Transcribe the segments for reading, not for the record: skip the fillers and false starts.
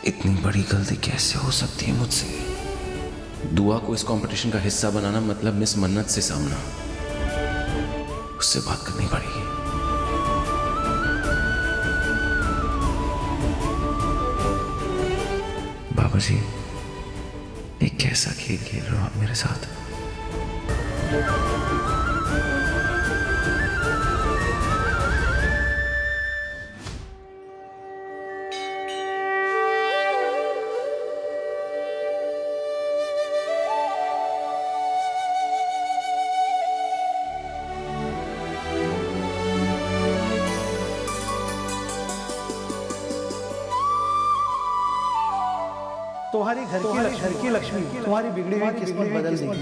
इतनी बड़ी गलती कैसे हो सकती है मुझसे? दुआ को इस कंपटीशन का हिस्सा बनाना मतलब मिस मन्नत से सामना, उससे बात करनी पड़ेगी। बाबा जी, ये कैसा खेल खेल रहे हो आप मेरे साथ? तुम्हारी घर की लक्ष्मी तुम्हारी बिगड़ी हुई किस्मत बदल देगी।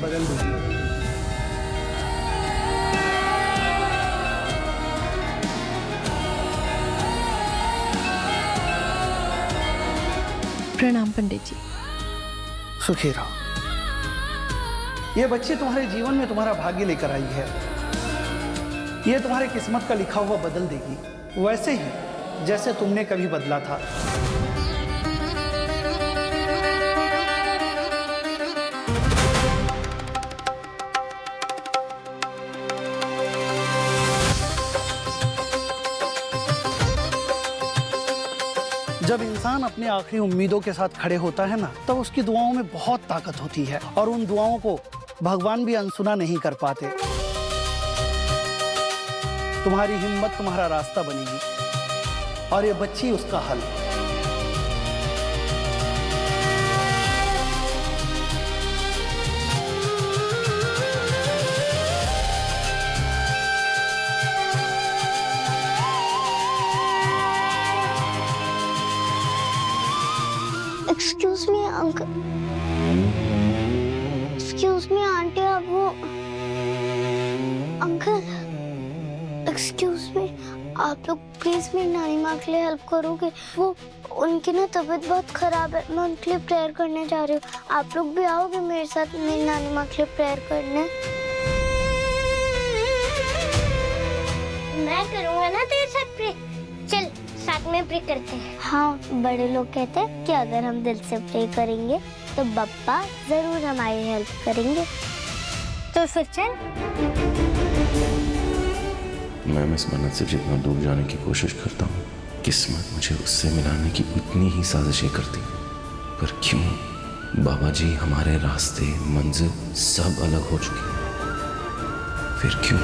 प्रणाम पंडित जी। सुखी रहो। ये बच्ची तुम्हारे जीवन में तुम्हारा भाग्य लेकर आई है। ये तुम्हारी किस्मत का लिखा हुआ बदल देगी, वैसे ही जैसे तुमने कभी बदला था। जब इंसान अपने आखिरी उम्मीदों के साथ खड़े होता है ना, तब उसकी दुआओं में बहुत ताकत होती है और उन दुआओं को भगवान भी अनसुना नहीं कर पाते। तुम्हारी हिम्मत तुम्हारा रास्ता बनेगी और ये बच्ची उसका हल। Excuse me uncle, excuse me aunty, आप वो अंकल, एक्सक्यूज मी, आप लोग प्लीज मेरी नानी माँ के लिए हेल्प करोगे? वो उनकी ना तबीयत बहुत खराब है, मैं उनके लिए प्रेयर करने जा रही हूँ। आप लोग भी आओगे मेरे साथ मेरी नानी माँ के लिए प्रेयर करने? मैं करूँगा ना तेरे साथ प्रे, चल साथ में प्रे करते हैं। हाँ, बड़े लोग कहते हैं कि अगर हम दिल से प्रे करेंगे तो बप्पा जरूर हमारी हेल्प करेंगे। तो फिर चल। मैं मिस मन्नत से जितना दूर जाने की कोशिश करता हूँ, किस्मत मुझे उससे मिलाने की उतनी ही साजिशें करती है। पर क्यों बाबा जी, हमारे रास्ते मंजिल सब अलग हो चुके हैं, फिर क्यों?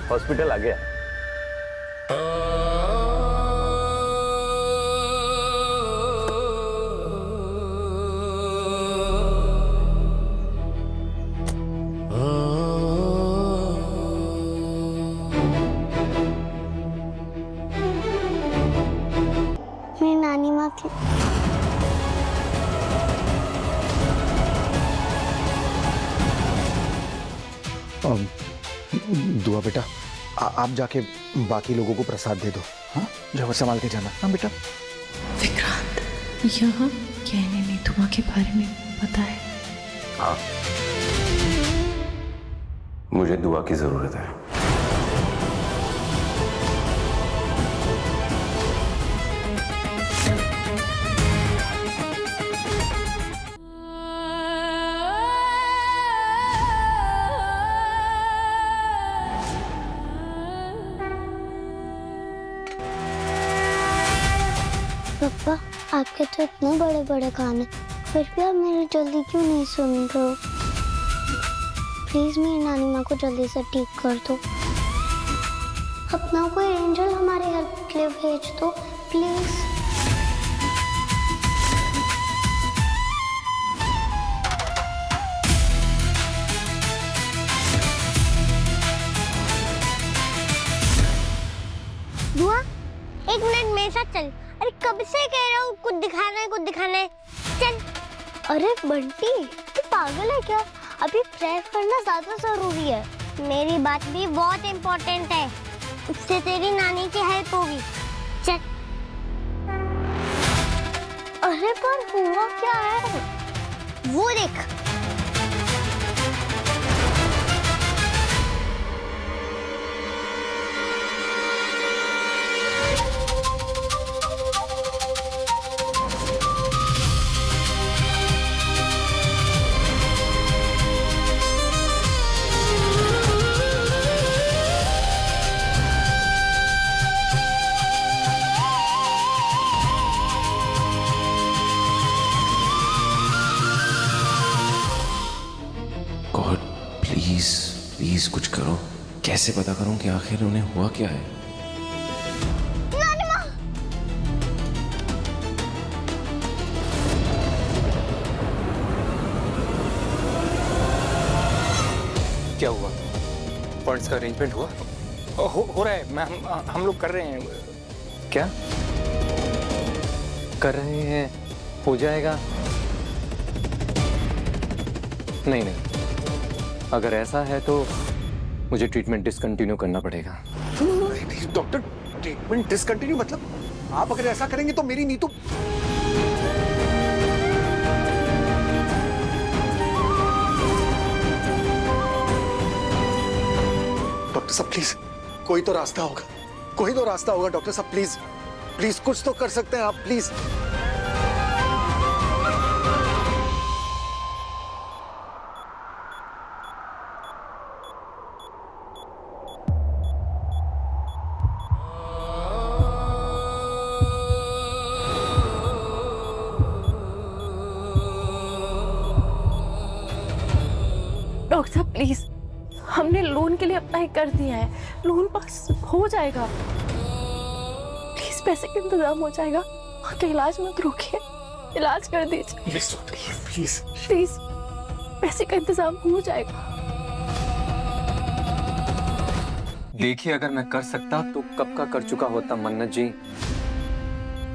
हॉस्पिटल आ गया। मेरी नानी माँ की दुआ बेटा, आप जाके बाकी लोगों को प्रसाद दे दो। हाँ, जाओ संभाल के जाना। हाँ बेटा। विक्रांत, यहाँ कहने ने दुआ के बारे में पता है? हाँ, मुझे दुआ की जरूरत है। पापा, आपके तो इतने बड़े बड़े कान हैं, फिर भी आप मेरी जल्दी क्यों नहीं सुन रहे हो? प्लीज मेरी नानी माँ को जल्दी से ठीक कर दो। अपना कोई एंजल हमारी हेल्प के लिए भेज दो प्लीज। दुआ, एक मिनट मेरे साथ चल। अरे कब से कह रहा हूँ कुछ दिखाना है, कुछ दिखाना है, चल। अरे बंटी, तू पागल है क्या? अभी प्रेयर करना ज्यादा जरूरी है। मेरी बात भी बहुत इम्पोर्टेंट है, उससे तेरी नानी की हेल्प होगी, चल। अरे पर हुआ क्या है? वो देख। प्लीज प्लीज कुछ करो। कैसे पता करूं कि आखिर उन्हें हुआ क्या है? क्या हुआ? फंड्स का अरेंजमेंट हुआ? हो रहा है मैम, हम लोग कर रहे हैं। क्या कर रहे हैं? हो जाएगा? नहीं नहीं, अगर ऐसा है तो मुझे ट्रीटमेंट डिसकंटिन्यू करना पड़ेगा। नहीं डॉक्टर, ट्रीटमेंट डिसकंटिन्यू मतलब आप अगर ऐसा करेंगे तो मेरी नीतू। डॉक्टर साहब प्लीज, कोई तो रास्ता होगा, कोई तो रास्ता होगा डॉक्टर साहब, प्लीज प्लीज कुछ तो कर सकते हैं आप, प्लीज। डॉक्टर साहब प्लीज, हमने लोन के लिए अप्लाई कर दिया है, लोन पास हो जाएगा। प्लीज पैसे का इंतजाम हो जाएगा, आपका इलाज मत रोकिए, इलाज कर दीजिए प्लीज प्लीज, पैसे का इंतजाम हो जाएगा। देखिए, अगर मैं कर सकता तो कब का कर चुका होता मन्नत जी।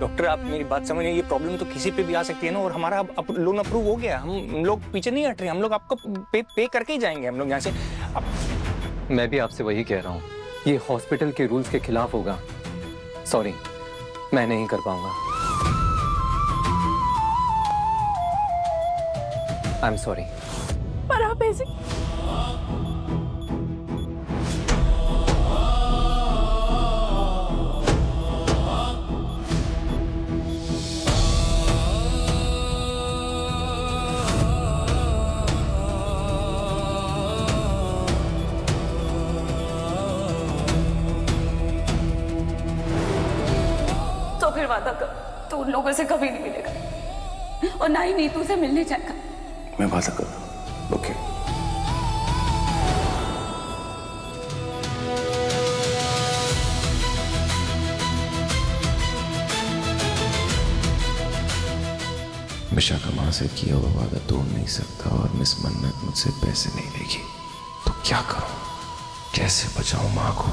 डॉक्टर आप मेरी बात समझिए, ये प्रॉब्लम तो किसी पे भी आ सकती है ना, और हमारा अब लोन अप्रूव हो गया, हम लोग पीछे नहीं हट रहे, हम लोग आपको पे करके ही जाएंगे हम लोग यहाँ से। मैं भी आपसे वही कह रहा हूँ, ये हॉस्पिटल के रूल्स के खिलाफ होगा। सॉरी, मैं नहीं कर पाऊंगा। I am sorry. पर आप ऐसे तो फिर वादा कर, तू उन लोगों से कभी नहीं मिलेगा और ना ही नीतू से मिलने जाएगा। मैं वादा कर रहा हूं। ओके। विशाखा मां से किया हुआ वादा तोड़ नहीं सकता, और मिस मन्नत मुझसे पैसे नहीं लेगी, तो क्या करूं? कैसे बचाऊं मां को?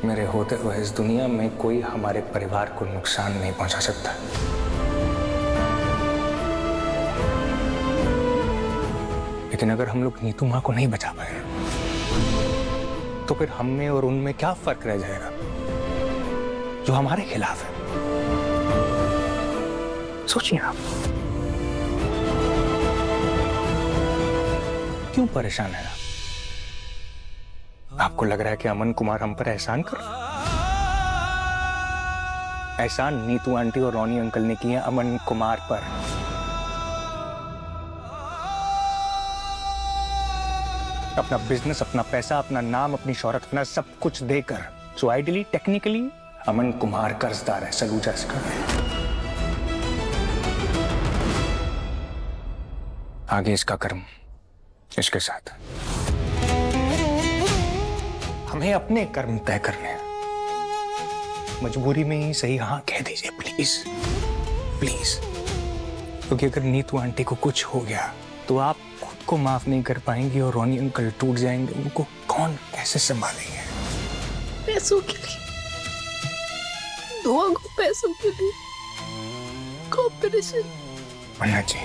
मेरे होते हुए इस दुनिया में कोई हमारे परिवार को नुकसान नहीं पहुंचा सकता। लेकिन अगर हम लोग नीतू मां को नहीं बचा पाए तो फिर हम में और उनमें क्या फर्क रह जाएगा जो हमारे खिलाफ है? सोचिए आप, क्यों परेशान है? आपको लग रहा है कि अमन कुमार हम पर एहसान कर? एहसान नीतू आंटी और रोनी अंकल ने किए अमन कुमार पर। अपना बिजनेस, अपना पैसा, अपना नाम, अपनी शोहरत, अपना सब कुछ देकर। So ideally, technically Aman Kumar कर्जदार है सलूजा इसका। आगे इसका कर्म इसके साथ। हमें अपने कर्म तय करने हैं। मजबूरी में ही सही हाँ कह दीजिए प्लीज प्लीज, क्योंकि अगर नीतू आंटी को कुछ हो गया तो आप खुद को माफ नहीं कर पाएंगी और रोनी अंकल टूट जाएंगे। उनको कौन कैसे संभालेंगे? पैसों के लिए, दुआ को पैसों के लिए कॉम्पिटिशन। मन्नत जी,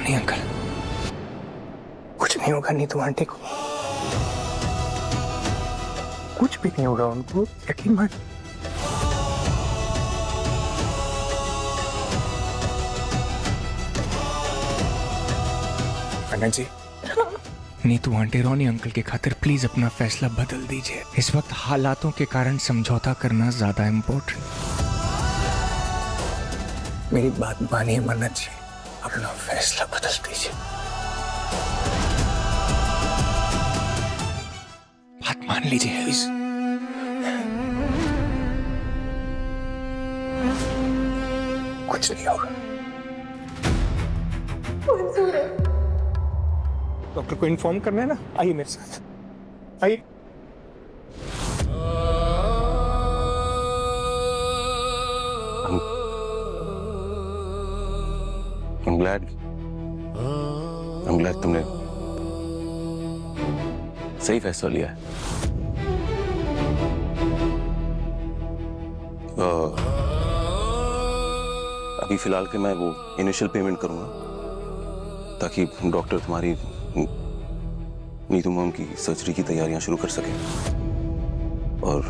नहीं अंकल, कुछ नहीं होगा नीतू आंटी को, कुछ भी नहीं होगा उनको, यकीन मान। अन्ना जी, नीतू आंटी रोनी अंकल के खातिर प्लीज अपना फैसला बदल दीजिए। इस वक्त हालातों के कारण समझौता करना ज्यादा इम्पोर्टेंट। मेरी बात मानिए मन्नत जी, अपना फैसला बदल दीजिए। बात मान लीजिए प्लीज। कुछ नहीं होगा। डॉक्टर को इन्फॉर्म करना है ना, आइए मेरे साथ, आइए। I'm glad तुमने सही फैसला लिया है। अभी फिलहाल के मैं वो इनिशियल पेमेंट करूंगा ताकि डॉक्टर तुम्हारी नीतू मॉम की सर्जरी की तैयारियां शुरू कर सके, और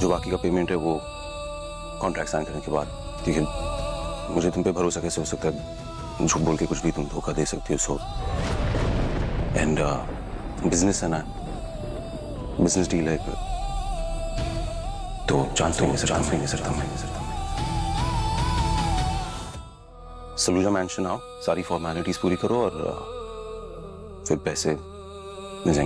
जो बाकी का पेमेंट है वो कॉन्ट्रैक्ट साइन करने के बाद, क्योंकि मुझे तुम पे भरोसा कैसे हो सकता है, झूठ बोल के कुछ भी तुम धोखा दे सकती हो। सो एंड बिजनेस है ना, बिजनेस डील है, तो चांस नहीं ले सकता मैं। सलूजा मैंशन आओ, सारी फॉर्मेलिटीज पूरी करो और फिर पैसे मिल जाएंगे।